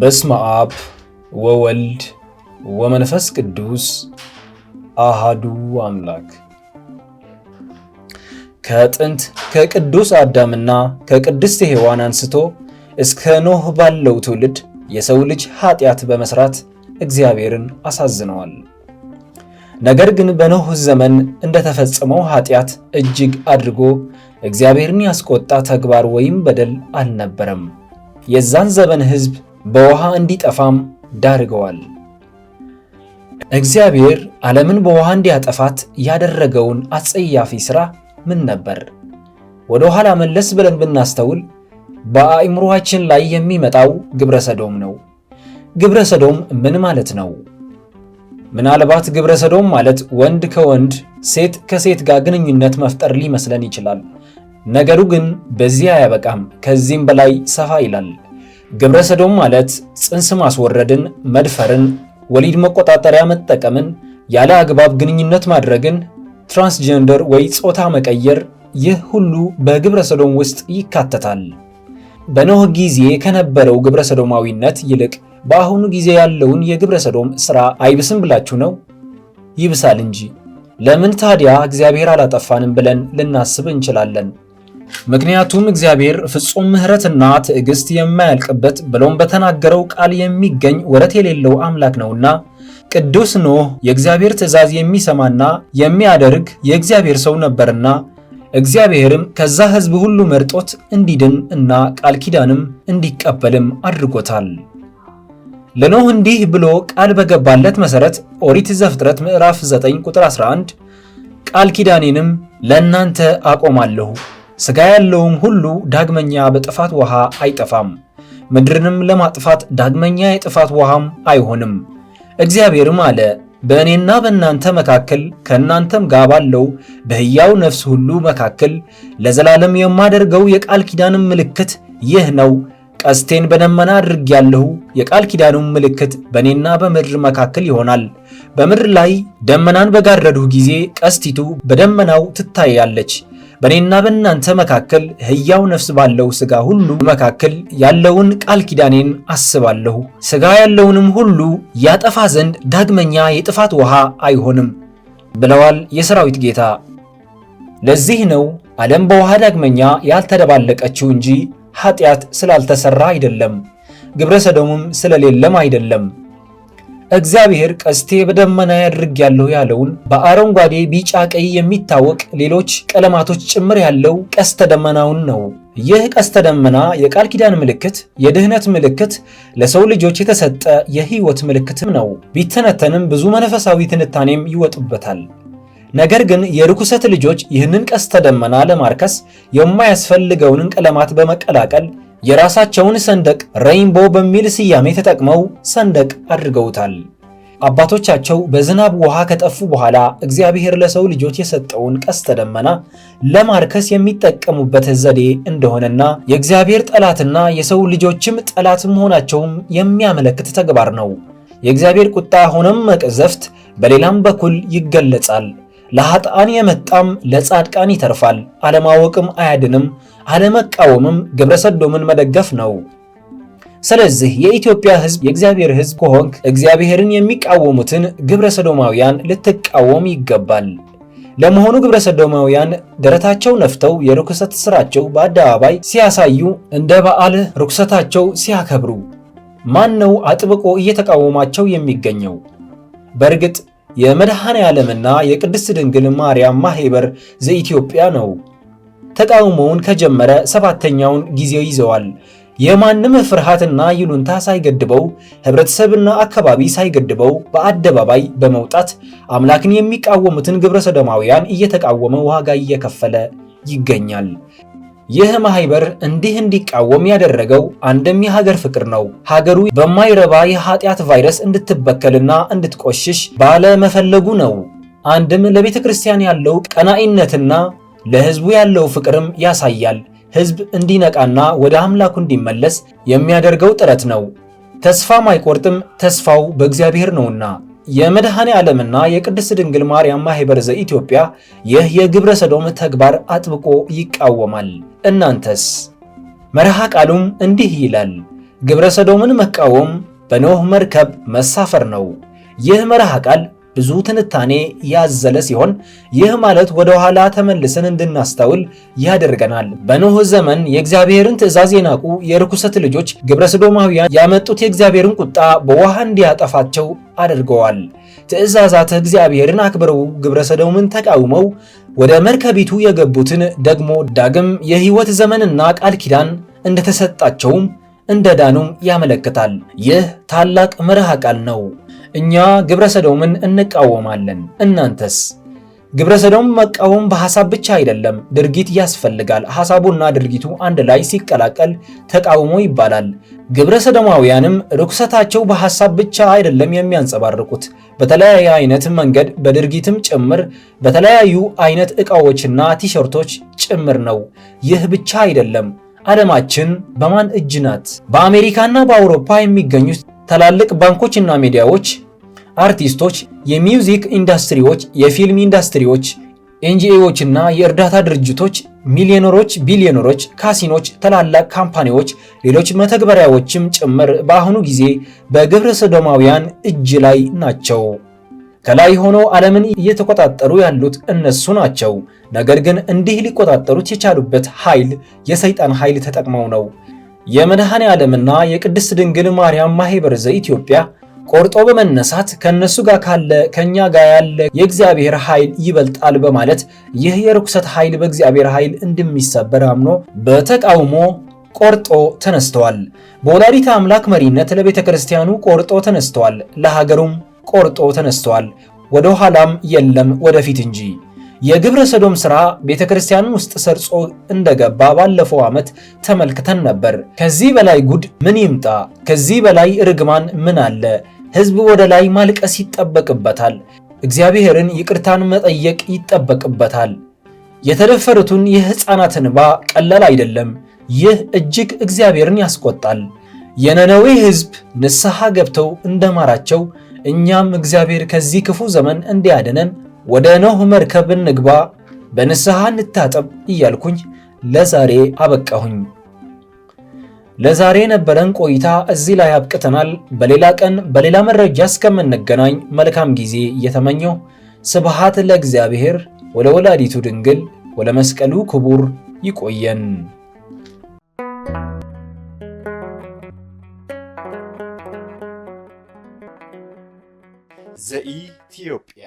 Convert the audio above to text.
በስመ አብ ወወልድ ወመንፈስ ቅዱስ አሃዱ አምላክ። ከጥንት ከቅዱስ አዳምና ከቅድስት ሔዋን አንስቶ እስከ ኖህ ባለው ትውልድ የሰው ልጅ ኃጢአት በመስራት እግዚአብሔርን አሳዝነዋል። ነገር ግን በኖህ ዘመን እንደተፈጸመው ኃጢአት እጅግ አድርጎ እግዚአብሔርን ያስቆጣ ተግባር ወይም በደል አልነበረም። የዛን ዘመን ሕዝብ በውሃ እንዲጠፋም ዳርገዋል። እግዚአብሔር ዓለምን በውሃ እንዲያጠፋት ያደረገውን አጸያፊ ሥራ ምን ነበር? ወደ ኋላ መለስ ብለን ብናስተውል በአእምሮአችን ላይ የሚመጣው ግብረ ሰዶም ነው። ግብረ ሰዶም ምን ማለት ነው? ምናልባት ግብረ ሰዶም ማለት ወንድ ከወንድ ሴት ከሴት ጋር ግንኙነት መፍጠር ሊመስለን ይችላል። ነገሩ ግን በዚህ አያበቃም፣ ከዚህም በላይ ሰፋ ይላል። ግብረ ሰዶም ማለት ጽንስ ማስወረድን፣ መድፈርን፣ ወሊድ መቆጣጠሪያ መጠቀምን፣ ያለ አግባብ ግንኙነት ማድረግን፣ ትራንስጀንደር ወይ ጾታ መቀየር፣ ይህ ሁሉ በግብረ ሰዶም ውስጥ ይካተታል። በኖህ ጊዜ ከነበረው ግብረ ሰዶማዊነት ይልቅ በአሁኑ ጊዜ ያለውን የግብረ ሰዶም ሥራ አይብስም ብላችሁ ነው? ይብሳል እንጂ። ለምን ታዲያ እግዚአብሔር አላጠፋንም ብለን ልናስብ እንችላለን። ምክንያቱም እግዚአብሔር ፍጹም ምሕረትና ትዕግስት የማያልቅበት ብሎም በተናገረው ቃል የሚገኝ ወረት የሌለው አምላክ ነውና። ቅዱስ ኖህ የእግዚአብሔር ትእዛዝ የሚሰማና የሚያደርግ የእግዚአብሔር ሰው ነበርና እግዚአብሔርም ከዛ ሕዝብ ሁሉ መርጦት እንዲድን እና ቃል ኪዳንም እንዲቀበልም አድርጎታል። ለኖህ እንዲህ ብሎ ቃል በገባለት መሠረት ኦሪት ዘፍጥረት ምዕራፍ 9 ቁጥር 11 ቃል ኪዳኔንም ለእናንተ አቆማለሁ፣ ሥጋ ያለውም ሁሉ ዳግመኛ በጥፋት ውሃ አይጠፋም፣ ምድርንም ለማጥፋት ዳግመኛ የጥፋት ውሃም አይሆንም። እግዚአብሔርም አለ፣ በእኔና በእናንተ መካከል ከእናንተም ጋር ባለው በሕያው ነፍስ ሁሉ መካከል ለዘላለም የማደርገው የቃል ኪዳንም ምልክት ይህ ነው። ቀስቴን በደመና አድርጌያለሁ። የቃል ኪዳኑም ምልክት በእኔና በምድር መካከል ይሆናል። በምድር ላይ ደመናን በጋረድሁ ጊዜ ቀስቲቱ በደመናው ትታያለች። በእኔና በእናንተ መካከል ሕያው ነፍስ ባለው ሥጋ ሁሉ መካከል ያለውን ቃል ኪዳኔን አስባለሁ። ሥጋ ያለውንም ሁሉ ያጠፋ ዘንድ ዳግመኛ የጥፋት ውሃ አይሆንም ብለዋል የሰራዊት ጌታ። ለዚህ ነው ዓለም በውሃ ዳግመኛ ያልተደባለቀችው እንጂ ኃጢአት ስላልተሰራ አይደለም፣ ግብረ ሰዶምም ስለሌለም አይደለም። እግዚአብሔር ቀስቴ በደመና አድርጌያለሁ ያለውን በአረንጓዴ፣ ቢጫ፣ ቀይ የሚታወቅ ሌሎች ቀለማቶች ጭምር ያለው ቀስተ ደመናውን ነው። ይህ ቀስተ ደመና የቃል ኪዳን ምልክት፣ የድህነት ምልክት፣ ለሰው ልጆች የተሰጠ የሕይወት ምልክትም ነው። ቢተነተንም ብዙ መንፈሳዊ ትንታኔም ይወጡበታል። ነገር ግን የርኩሰት ልጆች ይህንን ቀስተ ደመና ለማርከስ የማያስፈልገውን ቀለማት በመቀላቀል የራሳቸውን ሰንደቅ ሬይንቦ በሚል ስያሜ ተጠቅመው ሰንደቅ አድርገውታል። አባቶቻቸው በዝናብ ውሃ ከጠፉ በኋላ እግዚአብሔር ለሰው ልጆች የሰጠውን ቀስተ ደመና ለማርከስ የሚጠቀሙበት ዘዴ እንደሆነና የእግዚአብሔር ጠላትና የሰው ልጆችም ጠላት መሆናቸውም የሚያመለክት ተግባር ነው። የእግዚአብሔር ቁጣ ሆነም መቅዘፍት በሌላም በኩል ይገለጻል። ለኃጥአን የመጣም ለጻድቃን ይተርፋል። አለማወቅም አያድንም፣ አለመቃወምም ግብረ ሰዶምን መደገፍ ነው። ስለዚህ የኢትዮጵያ ሕዝብ የእግዚአብሔር ሕዝብ ከሆንክ እግዚአብሔርን የሚቃወሙትን ግብረ ሰዶማውያን ልትቃወም ይገባል። ለመሆኑ ግብረ ሰዶማውያን ደረታቸው ነፍተው የርኩሰት ሥራቸው በአደባባይ ሲያሳዩ፣ እንደ በዓል ርኩሰታቸው ሲያከብሩ ማን ነው አጥብቆ እየተቃወማቸው የሚገኘው? በእርግጥ የመድኃኔ ዓለምና የቅድስት ድንግል ማርያም ማኅበር ዘኢትዮጵያ ነው። ተቃውሞውን ከጀመረ 7ኛውን ጊዜው ይዘዋል። የማንም ፍርሃትና ይሉንታ ሳይገድበው፣ ህብረተሰብና አካባቢ ሳይገድበው በአደባባይ በመውጣት አምላክን የሚቃወሙትን ግብረ ሰዶማውያን እየተቃወመ ዋጋ እየከፈለ ይገኛል። ይህ ማኅበር እንዲህ እንዲቃወም ያደረገው አንድም የሀገር ፍቅር ነው። ሀገሩ በማይረባ የኃጢአት ቫይረስ እንድትበከልና እንድትቆሽሽ ባለመፈለጉ ነው። አንድም ለቤተ ክርስቲያን ያለው ቀናኢነትና ለሕዝቡ ያለው ፍቅርም ያሳያል። ሕዝብ እንዲነቃና ወደ አምላኩ እንዲመለስ የሚያደርገው ጥረት ነው። ተስፋም አይቆርጥም፣ ተስፋው በእግዚአብሔር ነውና። የመድኃኔ ዓለምና የቅድስት ድንግል ማርያም ማኅበር ዘኢትዮጵያ ይህ የግብረ ሰዶም ተግባር አጥብቆ ይቃወማል። እናንተስ? መርሃ ቃሉም እንዲህ ይላል። ግብረ ሰዶምን መቃወም በኖህ መርከብ መሳፈር ነው። ይህ መርሃ ቃል ብዙ ትንታኔ ያዘለ ሲሆን ይህ ማለት ወደ ኋላ ተመልሰን እንድናስተውል ያደርገናል። በኖህ ዘመን የእግዚአብሔርን ትእዛዝ የናቁ የርኩሰት ልጆች ግብረ ሰዶማውያን ያመጡት የእግዚአብሔርን ቁጣ በውሃ እንዲያጠፋቸው አድርገዋል። ትእዛዛት እግዚአብሔርን አክብረው ግብረ ሰዶምን ተቃውመው ወደ መርከቢቱ የገቡትን ደግሞ ዳግም የሕይወት ዘመንና ቃል ኪዳን እንደተሰጣቸውም እንደዳኑም ያመለክታል። ይህ ታላቅ መርሃ ቃል ነው። እኛ ግብረ ሰዶምን እንቃወማለን። እናንተስ? ግብረ ሰዶም መቃወም በሐሳብ ብቻ አይደለም፣ ድርጊት ያስፈልጋል። ሐሳቡና ድርጊቱ አንድ ላይ ሲቀላቀል ተቃውሞ ይባላል። ግብረ ሰዶማውያንም ርኩሰታቸው በሐሳብ ብቻ አይደለም የሚያንጸባርቁት፣ በተለያየ አይነት መንገድ በድርጊትም ጭምር በተለያዩ አይነት ዕቃዎችና ቲሸርቶች ጭምር ነው። ይህ ብቻ አይደለም። ዓለማችን በማን እጅ ናት? በአሜሪካና በአውሮፓ የሚገኙት ታላላቅ ባንኮችና ሚዲያዎች፣ አርቲስቶች፣ የሚውዚክ ኢንዱስትሪዎች፣ የፊልም ኢንዱስትሪዎች፣ ኤንጂኦዎችና የእርዳታ ድርጅቶች፣ ሚሊዮነሮች፣ ቢሊዮነሮች፣ ካሲኖች፣ ታላላቅ ካምፓኒዎች፣ ሌሎች መተግበሪያዎችም ጭምር በአሁኑ ጊዜ በግብረ ሰዶማውያን እጅ ላይ ናቸው። ከላይ ሆነው ዓለምን እየተቆጣጠሩ ያሉት እነሱ ናቸው። ነገር ግን እንዲህ ሊቆጣጠሩት የቻሉበት ኃይል የሰይጣን ኃይል ተጠቅመው ነው። የመድኃኔ ዓለምና የቅድስት ድንግል ማርያም ማህበር ዘኢትዮጵያ ቆርጦ በመነሳት ከነሱ ጋር ካለ ከኛ ጋር ያለ የእግዚአብሔር ኃይል ይበልጣል በማለት ይህ የርኩሰት ኃይል በእግዚአብሔር ኃይል እንደሚሰበር አምኖ በተቃውሞ ቆርጦ ተነስተዋል። በወላዲተ አምላክ መሪነት ለቤተ ክርስቲያኑ ቆርጦ ተነስተዋል። ለሀገሩም ቆርጦ ተነስተዋል። ወደ ኋላም የለም ወደፊት እንጂ። የግብረ ሰዶም ሥራ ቤተ ክርስቲያንን ውስጥ ሰርጾ እንደገባ ባለፈው ዓመት ተመልክተን ነበር። ከዚህ በላይ ጉድ ምን ይምጣ? ከዚህ በላይ ርግማን ምን አለ? ሕዝብ ወደ ላይ ማልቀስ ይጠበቅበታል። እግዚአብሔርን ይቅርታን መጠየቅ ይጠበቅበታል። የተደፈሩትን የሕፃናትን እንባ ቀላል አይደለም። ይህ እጅግ እግዚአብሔርን ያስቆጣል። የነነዌ ሕዝብ ንስሐ ገብተው እንደማራቸው እኛም እግዚአብሔር ከዚህ ክፉ ዘመን እንዲያድነን ወደ ኖህ መርከብ እንግባ፣ በንስሐ እንታጠብ እያልኩኝ ለዛሬ አበቃሁኝ። ለዛሬ ነበረን ቆይታ እዚህ ላይ አብቅተናል። በሌላ ቀን በሌላ መረጃ እስከምንገናኝ መልካም ጊዜ እየተመኘሁ ስብሐት ለእግዚአብሔር ወለወላዲቱ ድንግል ወለመስቀሉ ክቡር። ይቆየን። ዘኢትዮጵያ